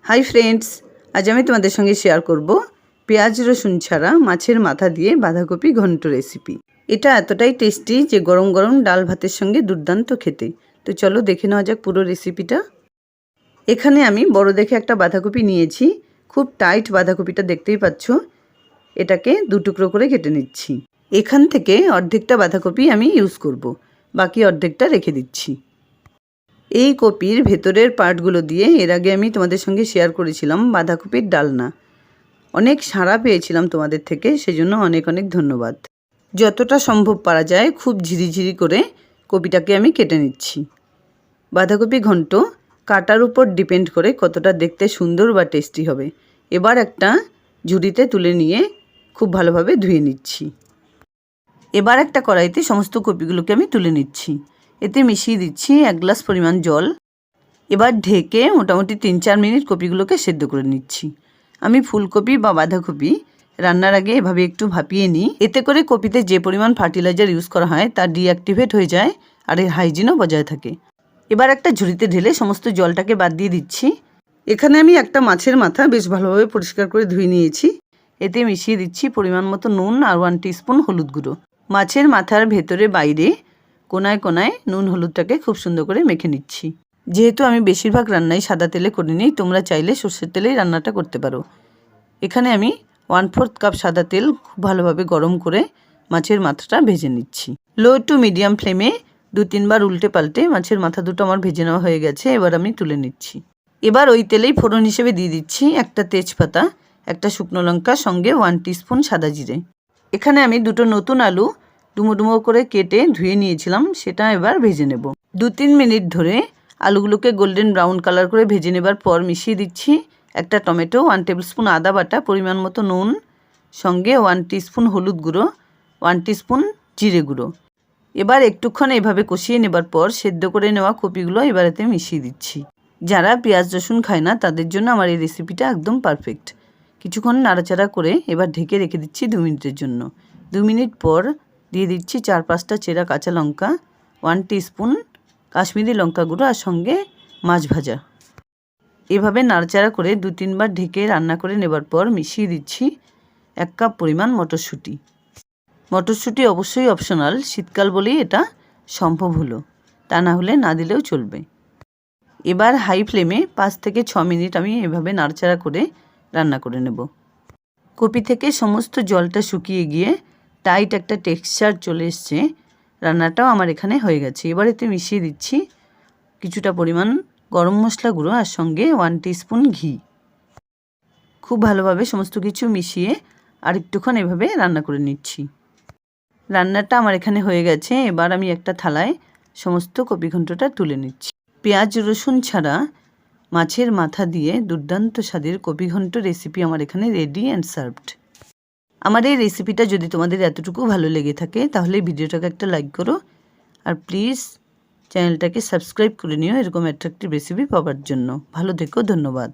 Hi friends, আজ আমি তোমাদের সঙ্গে শেয়ার করব পেঁয়াজ রসুন ছাড়া মাছের মাথা দিয়ে বাঁধাকপি ঘন্ট রেসিপি। এটা এতটাই টেস্টি যে গরম গরম ডাল ভাতের সঙ্গে দুর্দান্ত খেতে। তো চলো দেখে নেওয়া যাক পুরো রেসিপিটা। এখানে আমি বড় দেখে একটা বাঁধাকপি নিয়েছি। খুব টাইট বাঁধাকপিটা দেখতেই পাচ্ছ। এটাকে দু টুকরো করে কেটে নিচ্ছি। এখান থেকে অর্ধেকটা বাঁধাকপি আমি ইউজ করব, বাকি অর্ধেকটা রেখে দিচ্ছি। এই কপির ভেতরের পার্টগুলো দিয়ে এর আগে আমি তোমাদের সঙ্গে শেয়ার করেছিলাম বাঁধাকপির ডালনা। অনেক সাড়া পেয়েছিলাম তোমাদের থেকে, সেজন্য অনেক অনেক ধন্যবাদ। যতটা সম্ভব পারা যায় খুব ঝিরিঝিরি করে কপিটাকে আমি কেটে নিচ্ছি। বাঁধাকপি ঘন্ট কাটার উপর ডিপেন্ড করে কতটা দেখতে সুন্দর বা টেস্টি হবে। এবার একটা ঝুড়িতে তুলে নিয়ে খুব ভালোভাবে ধুয়ে নিচ্ছি। এবার একটা কড়াইতে সমস্ত কপিগুলোকে আমি তুলে নিচ্ছি। এতে মিশিয়ে দিচ্ছি 1 গ্লাস পরিমাণ জল। এবার ঢেকে মোটামুটি 3-4 মিনিট কপিগুলোকে সেদ্ধ করে নিচ্ছি। আমি ফুলকপি বা বাঁধাকপি রান্নার আগে এভাবে একটু ভাপিয়ে নিই। এতে করে কপিতে যে পরিমাণ ফার্টিলাইজার ইউজ করা হয় তা ডিঅ্যাক্টিভেট হয়ে যায় আর এর হাইজিনও বজায় থাকে। এবার একটা ঝুড়িতে ঢেলে সমস্ত জলটাকে বাদ দিয়ে দিচ্ছি। এখানে আমি একটা মাছের মাথা বেশ ভালোভাবে পরিষ্কার করে ধুয়ে নিয়েছি। এতে মিশিয়ে দিচ্ছি পরিমাণ মতো নুন আর 1 টিস্পুন হলুদ গুঁড়ো। মাছের মাথার ভেতরে বাইরে কোনায় কোনায় নুন হলুদটাকে খুব সুন্দর করে মেখে নিচ্ছি। যেহেতু আমি বেশিরভাগ রান্নাই সাদা তেলে করে নিই, তোমরা চাইলে সর্ষের তেলেই রান্নাটা করতে পারো। এখানে আমি 1/4 কাপ সাদা তেল খুব ভালোভাবে গরম করে মাছের মাথাটা ভেজে নিচ্ছি। লো টু মিডিয়াম ফ্লেমে 2-3 বার উল্টে পাল্টে মাছের মাথা দুটো আমার ভেজে নেওয়া হয়ে গেছে। এবার আমি তুলে নিচ্ছি। এবার ওই তেলেই ফোড়ন হিসেবে দিয়ে দিচ্ছি একটা তেজপাতা, একটা শুকনো লঙ্কা, সঙ্গে 1 টিস্পুন সাদা জিরে। এখানে আমি দুটো নতুন আলু ডুমো ডুমো করে কেটে ধুয়ে নিয়েছিলাম, সেটা এবার ভেজে নেব। 2-3 মিনিট ধরে আলুগুলোকে গোল্ডেন ব্রাউন কালার করে ভেজে নেবার পর মিশিয়ে দিচ্ছি একটা টমেটো, 1 টেবিল স্পুন আদা বাটা, পরিমাণ মতো নুন, সঙ্গে 1 টিস্পুন হলুদ গুঁড়ো, 1 টিস্পুন জিরে গুঁড়ো। এবার একটুক্ষণ এভাবে কষিয়ে নেবার পর সেদ্ধ করে নেওয়া কপিগুলো এবার এতে মিশিয়ে দিচ্ছি। যারা পেঁয়াজ রসুন খায় না তাদের জন্য আমার এই রেসিপিটা একদম পারফেক্ট। কিছুক্ষণ নাড়াচাড়া করে এবার ঢেকে রেখে দিচ্ছি 2 মিনিটের জন্য। 2 মিনিট পর দিয়ে দিচ্ছি 4-5টা চেরা কাঁচা লঙ্কা, 1 টিস্পুন কাশ্মীরি লঙ্কা গুঁড়ো আর সঙ্গে মাছ ভাজা। এভাবে নাড়াচাড়া করে 2-3 বার ঢেকে রান্না করে নেবার পর মিশিয়ে দিচ্ছি 1 কাপ পরিমাণ মটরশুঁটি। মটরশুঁটি অবশ্যই অপশনাল, শীতকাল বলেই এটা সম্ভব হলো, তা না হলে না দিলেও চলবে। এবার হাই ফ্লেমে 5 থেকে 6 মিনিট আমি এভাবে নাড়াচাড়া করে রান্না করে নেব। কপি থেকে সমস্ত জলটা শুকিয়ে গিয়ে টাইট একটা টেক্সচার চলে এসছে। রান্নাটাও আমার এখানে হয়ে গেছে। এবার এতে মিশিয়ে দিচ্ছি কিছুটা পরিমাণ গরম মশলা গুঁড়ো আর সঙ্গে 1 টিস্পুন ঘি। খুব ভালোভাবে সমস্ত কিছু মিশিয়ে আর একটুক্ষণ এভাবে রান্না করে নিচ্ছি। রান্নাটা আমার এখানে হয়ে গেছে। এবার আমি একটা থালায় সমস্ত কপি ঘন্টটা তুলে নিচ্ছি। পেঁয়াজ রসুন ছাড়া মাছের মাথা দিয়ে দুর্দান্ত স্বাদের কপি ঘন্ট রেসিপি আমার এখানে রেডি অ্যান্ড সার্ভড। আমার এই রেসিপিটা যদি তোমাদের এতটুকু ভালো লেগে থাকে তাহলে ভিডিওটাকে একটা লাইক করো আর প্লিজ চ্যানেলটাকে সাবস্ক্রাইব করে নিও এরকম অ্যাট্রাকটিভ রেসিপি পাওয়ার জন্য। ভালো থেকো, ধন্যবাদ।